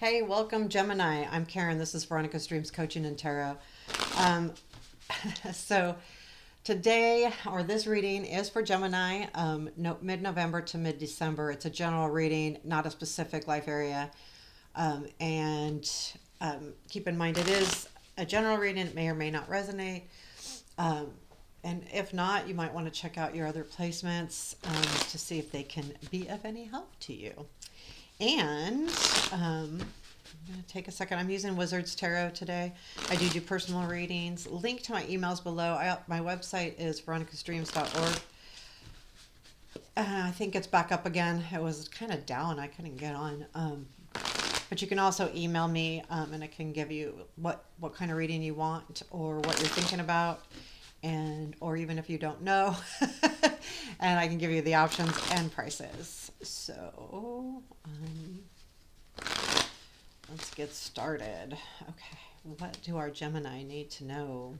Hey, welcome, Gemini. I'm Karen. This is Veronica's Dreams Coaching and Tarot. Um, so today, or this reading is for Gemini, no, mid-November to mid-December. It's a general reading, not a specific life area. And keep in mind, it is a general reading. It may or may not resonate. Um, and if not, you might want to check out your other placements to see if they can be of any help to you. And I'm going to take a second. I'm using Wizards Tarot today. I do personal readings. Link to my emails below. My website is veronicasdreams.org. I think it's back up again. It was kind of down. I couldn't get on. But you can also email me, and I can give you what kind of reading you want or what you're thinking about, or even if you don't know, and I can give you the options and prices. So let's get started. Okay, what do our Gemini need to know?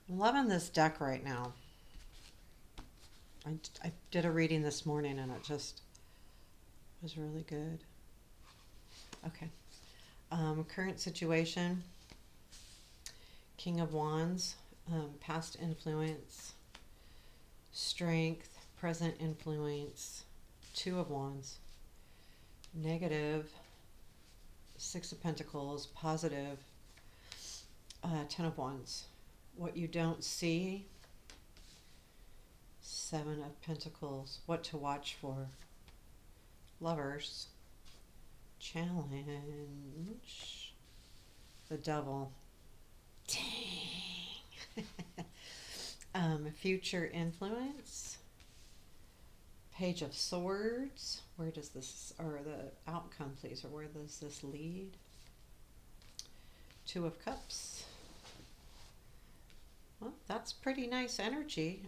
I'm loving this deck right now. I did a reading this morning and it just was really good. Okay. Current situation. King of Wands. Past influence. Strength. Present influence. Two of Wands. Negative. Six of Pentacles. Positive. Ten of Wands. What you don't see. Seven of Pentacles. What to watch for. Lovers. Challenge. The Devil. Dang. Future influence. Page of Swords. Where does this, or the outcome, please, or where does this lead? Two of Cups. Well, that's pretty nice energy.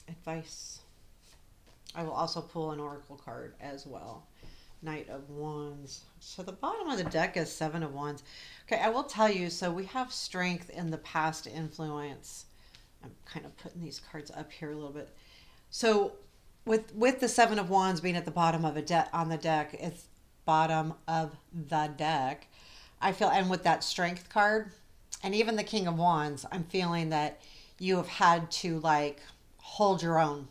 Advice. I will also pull an oracle card as well. Knight of Wands. So the bottom of the deck is Seven of Wands. Okay, I will tell you, so we have strength in the past influence. I'm kind of putting these cards up here a little bit. So with the Seven of Wands being at the bottom of on the deck, it's bottom of the deck. I feel, and with that strength card, and even the King of Wands, I'm feeling that you have had to like hold your own.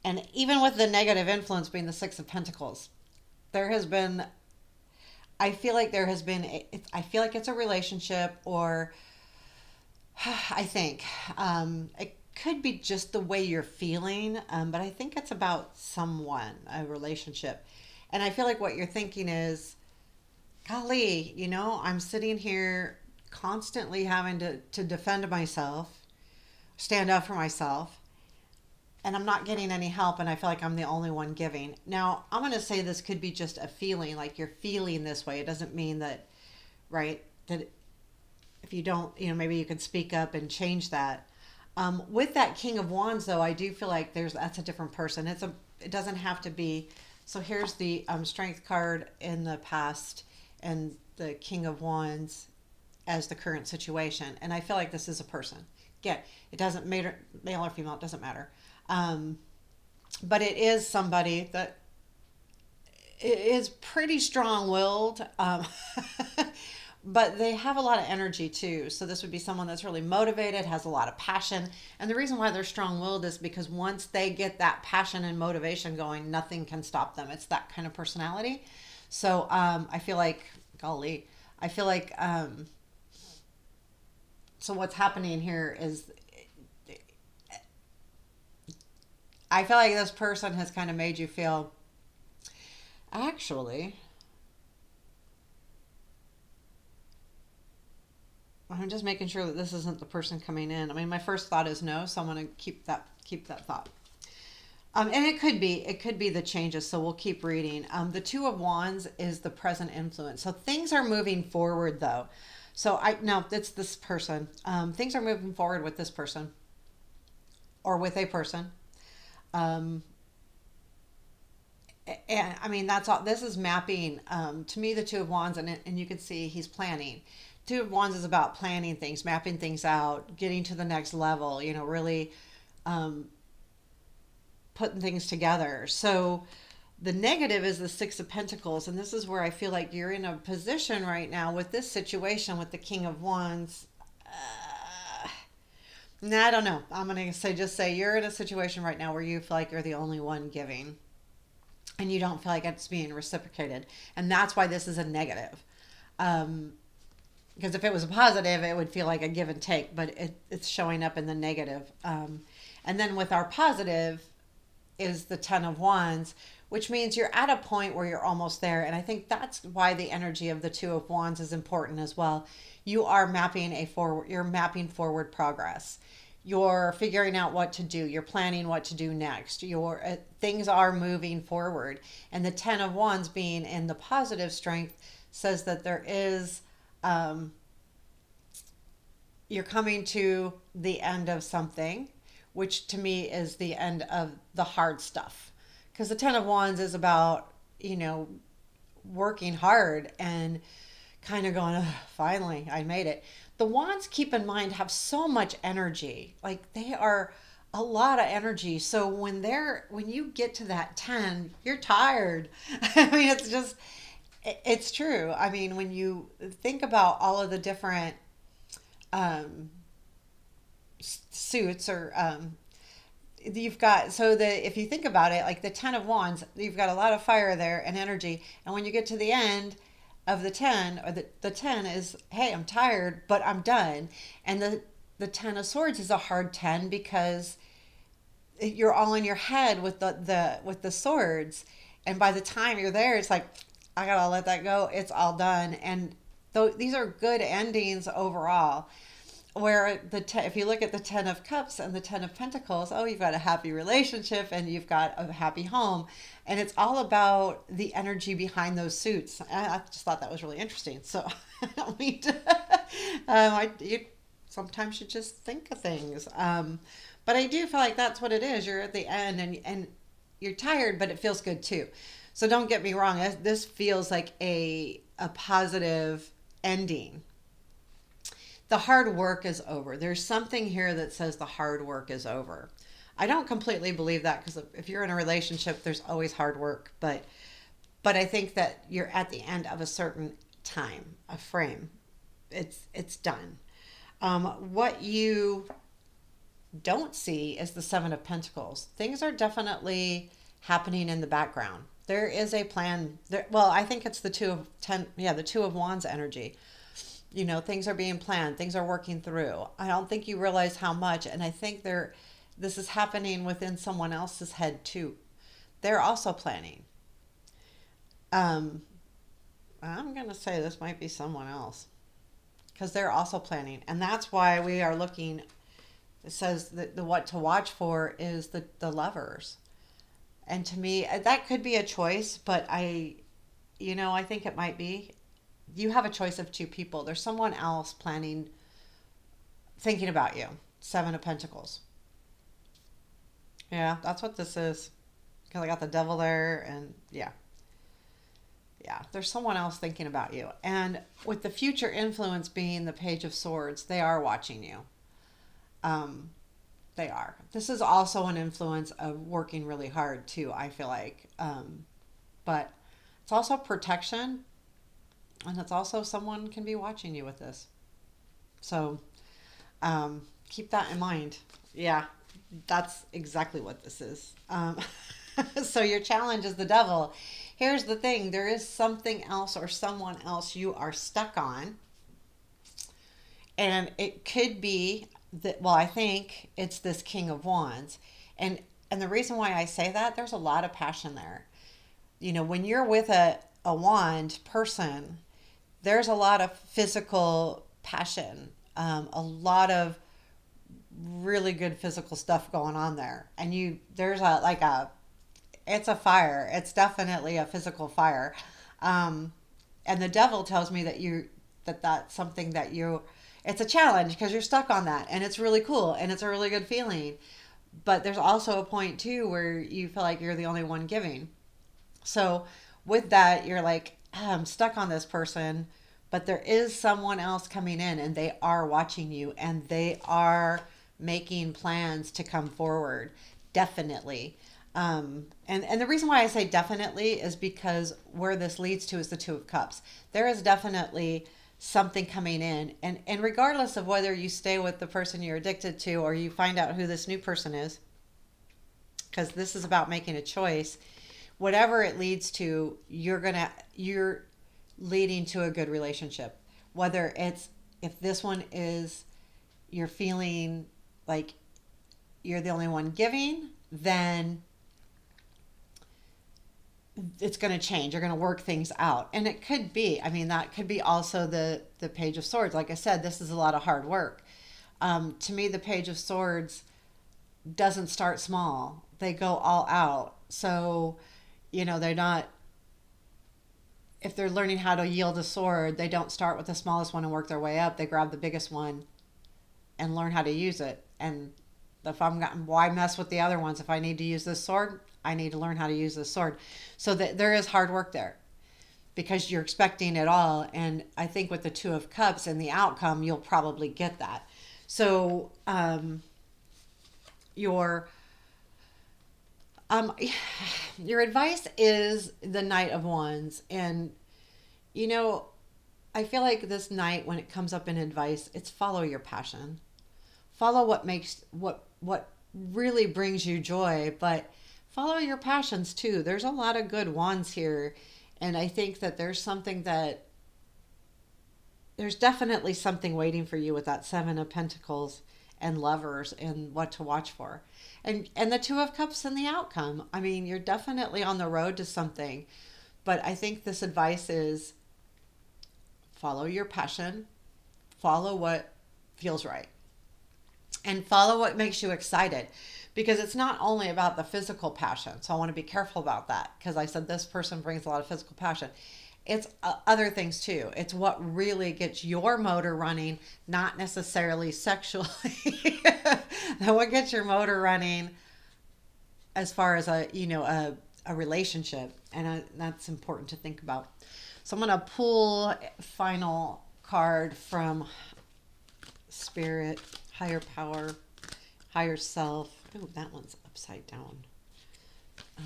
And even with the negative influence being the Six of Pentacles, there has been, I feel like there has been, I feel like it's a relationship, or I think it could be just the way you're feeling, but I think it's about someone, a relationship. And I feel like what you're thinking is, golly, I'm sitting here constantly having to defend myself, stand up for myself, and I'm not getting any help, and I feel like I'm the only one giving. Now, I'm going to say this could be just a feeling, like you're feeling this way. It doesn't mean that, right, that if you don't, maybe you could speak up and change that. With that King of Wands, though, I do feel like that's a different person. It doesn't have to be. So here's the Strength card in the past and the King of Wands as the current situation. And I feel like this is a person. Again, it doesn't matter, male or female, it doesn't matter. But it is somebody that is pretty strong-willed, but they have a lot of energy too. So this would be someone that's really motivated, has a lot of passion. And the reason why they're strong-willed is because once they get that passion and motivation going, nothing can stop them. It's that kind of personality. So I feel like, golly, I feel like, so what's happening here is, I feel like this person has kind of made you feel, actually, I'm just making sure that this isn't the person coming in. I mean, my first thought is no, so I'm going to keep that thought. And it could be the changes, so we'll keep reading. The Two of Wands is the present influence. So things are moving forward, though. So no, it's this person. Things are moving forward with this person or with a person. And I mean, that's all. This is mapping to me the Two of Wands, and you can see he's planning. Two of Wands is about planning things, mapping things out, getting to the next level. Really putting things together. So The negative is the Six of Pentacles, and this is where I feel like you're in a position right now with this situation with the King of Wands. No, I don't know. I'm gonna say just say you're in a situation right now where you feel like you're the only one giving, and you don't feel like it's being reciprocated, and that's why this is a negative. Um, because if it was a positive, it would feel like a give and take, but it's showing up in the negative. And then with our positive is the Ten of Wands, which means you're at a point where you're almost there. And I think that's why the energy of the Two of Wands is important as well. You are mapping a forward, you're mapping forward progress. You're figuring out what to do. You're planning what to do next. Your things are moving forward. And the Ten of Wands being in the positive strength says that there is um, you're coming to the end of something, which to me is the end of the hard stuff. Because the Ten of Wands is about, working hard and kind of going, "Ugh, finally, I made it." The Wands, keep in mind, have so much energy. Like they are a lot of energy. So when you get to that 10, you're tired. I mean, it's true. I mean, when you think about all of the different um, suits or you've got so the if you think about it like the 10 of wands, you've got a lot of fire there and energy, and when you get to the end of the 10, or the 10 is, hey, I'm tired but I'm done. And the 10 of swords is a hard 10 because you're all in your head with the swords, and by the time you're there it's like, I gotta let that go, it's all done. And these are good endings overall. Where if you look at the 10 of cups and the 10 of pentacles, oh, you've got a happy relationship and you've got a happy home, and it's all about the energy behind those suits. I just thought that was really interesting. So I don't mean to you sometimes should just think of things, but I do feel like that's what it is. You're at the end, and you're tired, but it feels good too. So don't get me wrong, this feels like a positive ending. The hard work is over. There's something here that says the hard work is over. I don't completely believe that, because if you're in a relationship, there's always hard work, but I think that you're at the end of a certain time, a frame. It's done. What you don't see is the 7 of pentacles. Things are definitely happening in the background. There is a plan there. Well, I think it's the 2 of 10, yeah, the 2 of wands energy. Things are being planned, things are working through. I don't think you realize how much, and I think this is happening within someone else's head too. They're also planning. um I'm gonna say this might be someone else, because they're also planning, and that's why we are looking. It says that the what to watch for is the lovers. And to me, that could be a choice, but I think it might be. You have a choice of two people. There's someone else planning, thinking about you. 7 of pentacles. Yeah, that's what this is. Because I got the devil there, and yeah. Yeah, there's someone else thinking about you. And with the future influence being the page of swords, they are watching you. Um, they are. This is also an influence of working really hard too, I feel like. But it's also protection, and it's also someone can be watching you with this. So keep that in mind. Yeah, that's exactly what this is. So your challenge is the devil. Here's the thing: there is something else or someone else you are stuck on, and it could be that. Well, I think it's this King of Wands, and the reason why I say that, there's a lot of passion there. When you're with a wand person, there's a lot of physical passion, a lot of really good physical stuff going on there, and there's it's a fire. It's definitely a physical fire, um, and the devil tells me that's something that it's a challenge because you're stuck on that, and it's really cool and it's a really good feeling. But there's also a point too where you feel like you're the only one giving. So with that, you're like, "Ah, I'm stuck on this person, but there is someone else coming in, and they are watching you, and they are making plans to come forward, definitely." And the reason why I say definitely is because where this leads to is the Two of Cups. There is definitely something coming in, and regardless of whether you stay with the person you're addicted to or you find out who this new person is, because this is about making a choice, whatever it leads to, you're leading to a good relationship. Whether it's, if this one is, you're feeling like you're the only one giving, then it's going to change. You're going to work things out. And it could be, I mean, that could be also the Page of Swords. Like I said, this is a lot of hard work. To me, the Page of Swords doesn't start small. They go all out. So, they're not, if they're learning how to yield a sword, they don't start with the smallest one and work their way up. They grab the biggest one and learn how to use it. And if why mess with the other ones? If I need to use this sword, I need to learn how to use this sword. So that there is hard work there because you're expecting it all. And I think with the Two of Cups and the outcome, you'll probably get that. So your um, your advice is the Knight of Wands, and you know, I feel like this night when it comes up in advice, it's follow your passion, follow what really brings you joy, but follow your passions too. There's a lot of good wands here, and I think that there's definitely something waiting for you with that Seven of Pentacles and Lovers and what to watch for. And the Two of Cups and the outcome. I mean, you're definitely on the road to something, but I think this advice is follow your passion, follow what feels right, and follow what makes you excited, because it's not only about the physical passion. So I want to be careful about that, because I said this person brings a lot of physical passion. It's other things too. It's what really gets your motor running, not necessarily sexually. What gets your motor running as far as a relationship, and that's important to think about. So I'm going to pull final card from Spirit, Higher Power, Higher Self. Oh, that one's upside down. I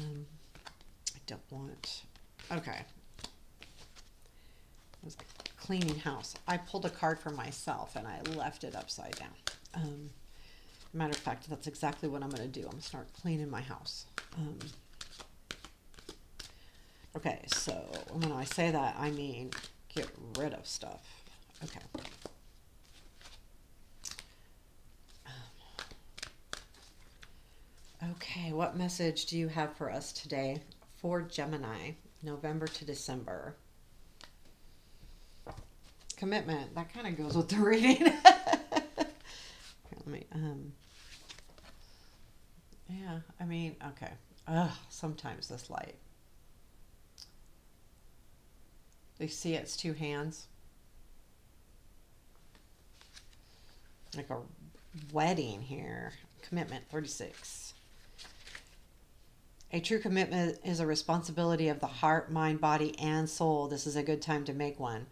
don't want. Okay. I was cleaning house. I pulled a card for myself and I left it upside down. Matter of fact, that's exactly what I'm going to do. I'm going to start cleaning my house. Okay, so when I say that, I mean get rid of stuff. Okay. Okay, what message do you have for us today for Gemini, November to December? Commitment. That kind of goes with the reading. Let me, yeah, I mean, okay. Sometimes this light. You see it's two hands. Like a wedding here. Commitment, 36. A true commitment is a responsibility of the heart, mind, body, and soul. This is a good time to make one.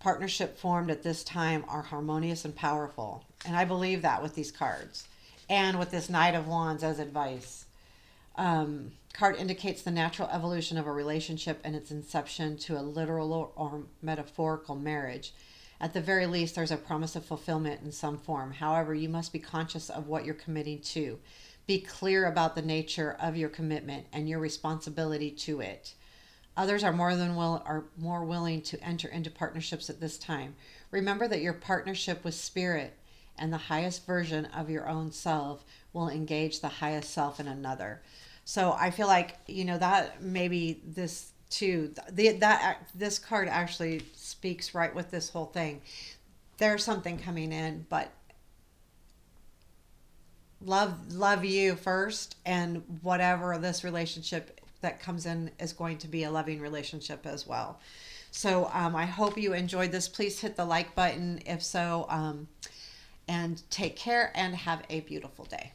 Partnership formed at this time are harmonious and powerful. And I believe that with these cards. And with this Knight of Wands as advice. Card indicates the natural evolution of a relationship and its inception to a literal or metaphorical marriage. At the very least, there's a promise of fulfillment in some form. However, you must be conscious of what you're committing to. Be clear about the nature of your commitment and your responsibility to it. Others are more willing to enter into partnerships at this time. Remember that your partnership with Spirit and the highest version of your own self will engage the highest self in another. So I feel like, that maybe this too, this card actually speaks right with this whole thing. There's something coming in, but love you first, and whatever this relationship that comes in is going to be a loving relationship as well. So I hope you enjoyed this. Please hit the like button if so, and take care and have a beautiful day.